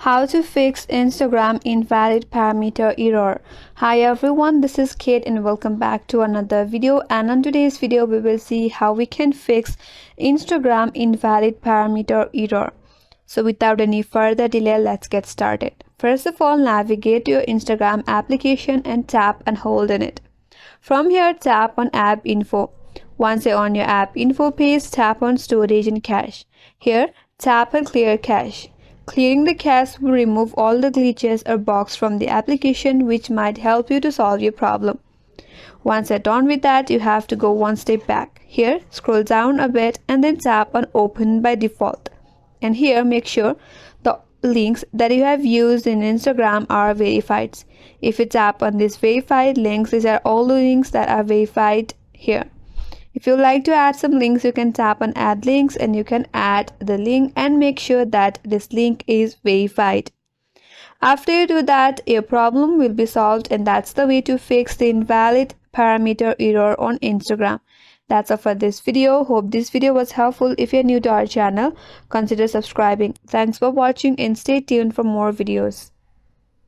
How to fix Instagram invalid parameter error. Hi everyone, this is Kate and welcome back to another video, and on today's video we will see how we can fix Instagram invalid parameter error. So without any further delay, let's get started. First of all, navigate to your Instagram application and tap and hold on it. From here, tap on app info. Once you're on your app info page, tap on storage and cache. Here, tap on clear cache. Clearing the cache will remove all the glitches or bugs from the application, which might help you to solve your problem. Once you're done with that, you have to go one step back. Here, scroll down a bit and then tap on open by default. And here, make sure the links that you have used in Instagram are verified. If you tap on these verified links, these are all the links that are verified here. If you like to add some links, you can tap on add links and you can add the link and make sure that this link is verified. After you do that, your problem will be solved, and that's the way to fix the invalid parameter error on Instagram. That's all for this video. Hope this video was helpful. If you're new to our channel, consider subscribing. Thanks for watching and stay tuned for more videos.